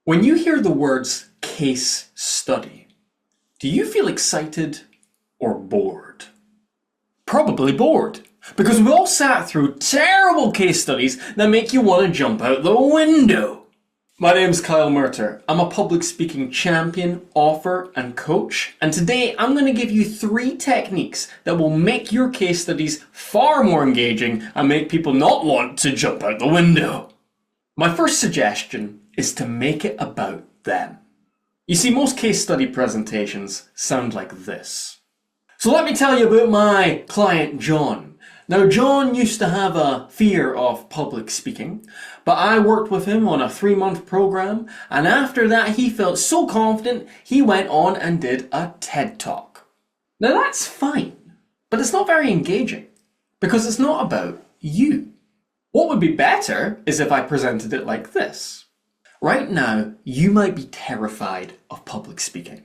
When you hear the words case study, do you feel excited or bored? Probably bored, because we all sat through terrible case studies that make you want to jump out the window. My name's Kyle Murter. I'm a public speaking champion, author, and coach, and today I'm going to give you 3 techniques that will make your case studies far more engaging and make people not want to jump out the window. My first suggestion is to make it about them. You see, most case study presentations sound like this. So let me tell you about my client John. Now, John used to have a fear of public speaking, but I worked with him on a 3-month program, and after that he felt so confident he went on and did a TED Talk. Now that's fine, but it's not very engaging, because it's not about you. What would be better is if I presented it like this. Right now, you might be terrified of public speaking.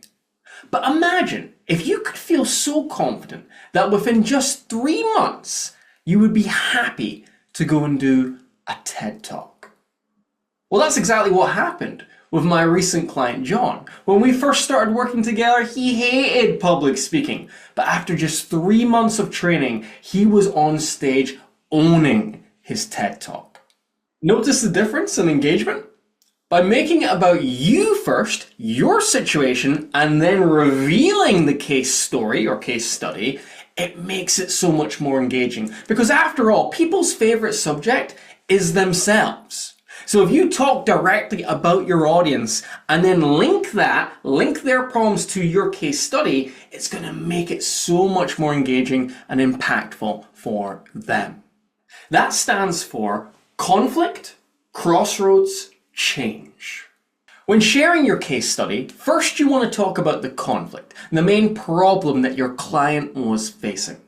But imagine if you could feel so confident that within just 3 months, you would be happy to go and do a TED Talk. Well, that's exactly what happened with my recent client, John. When we first started working together, he hated public speaking. But after just 3 months of training, he was on stage owning his TED Talk. Notice the difference in engagement? By making it about you first, your situation, and then revealing the case story or case study, it makes it so much more engaging. Because after all, people's favorite subject is themselves. So if you talk directly about your audience and then link their problems to your case study, it's going to make it so much more engaging and impactful for them. That stands for conflict-crossroads-change. When sharing your case study, first you want to talk about the conflict, the main problem that your client was facing.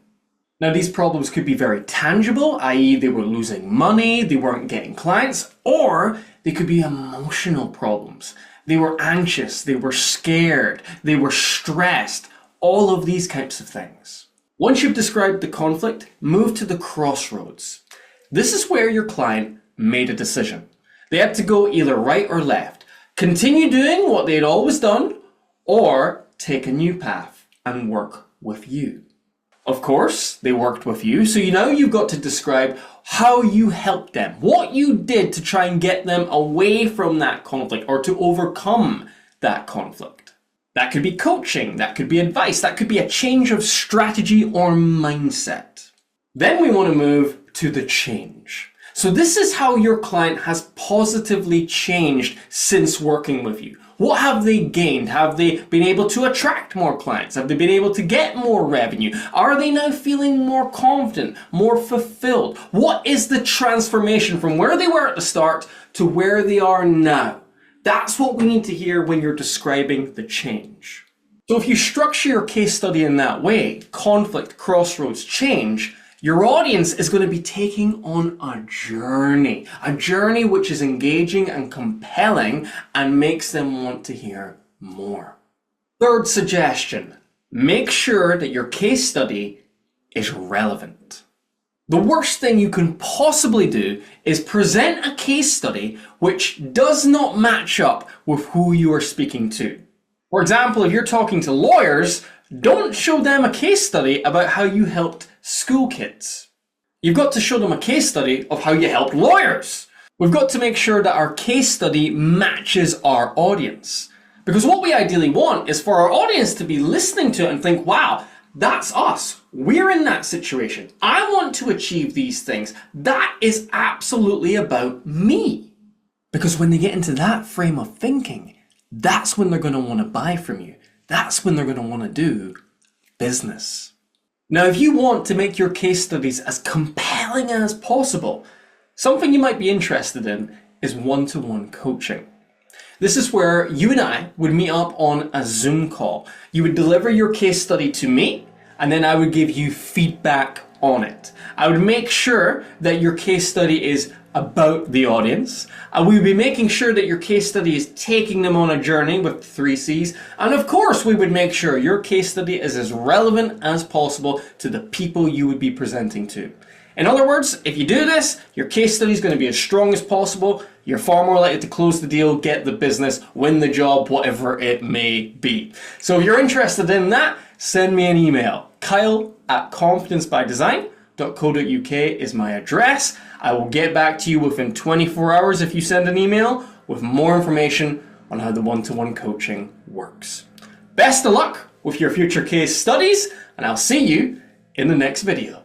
Now, these problems could be very tangible, i.e. they were losing money, they weren't getting clients, or they could be emotional problems. They were anxious, they were scared, they were stressed, all of these types of things. Once you've described the conflict, move to the crossroads. This is where your client made a decision. They had to go either right or left, continue doing what they had always done, or take a new path and work with you. Of course, they worked with you, so now you've got to describe how you helped them, what you did to try and get them away from that conflict or to overcome that conflict. That could be coaching, that could be advice, that could be a change of strategy or mindset. Then we want to move to the change. So this is how your client has positively changed since working with you. What have they gained? Have they been able to attract more clients? Have they been able to get more revenue? Are they now feeling more confident, more fulfilled? What is the transformation from where they were at the start to where they are now? That's what we need to hear when you're describing the change. So if you structure your case study in that way, conflict, crossroads, change, your audience is going to be taking on a journey which is engaging and compelling and makes them want to hear more. Third suggestion, make sure that your case study is relevant. The worst thing you can possibly do is present a case study which does not match up with who you are speaking to. For example, if you're talking to lawyers, don't show them a case study about how you helped school kids. You've got to show them a case study of how you helped lawyers. We've got to make sure that our case study matches our audience. Because what we ideally want is for our audience to be listening to it and think, wow, that's us. We're in that situation. I want to achieve these things. That is absolutely about me. Because when they get into that frame of thinking, that's when they're going to want to buy from you. That's when they're going to want to do business. Now, if you want to make your case studies as compelling as possible, something you might be interested in is one-to-one coaching. This is where you and I would meet up on a Zoom call. You would deliver your case study to me, and then I would give you feedback on it. I would make sure that your case study is about the audience. We would be making sure that your case study is taking them on a journey with the 3 C's. And of course, we would make sure your case study is as relevant as possible to the people you would be presenting to. In other words, if you do this, your case study is going to be as strong as possible. You're far more likely to close the deal, get the business, win the job, whatever it may be. So if you're interested in that, send me an email. Kyle@confidencebydesign.co.uk is my address. I will get back to you within 24 hours if you send an email with more information on how the one-to-one coaching works. Best of luck with your future case studies, and I'll see you in the next video.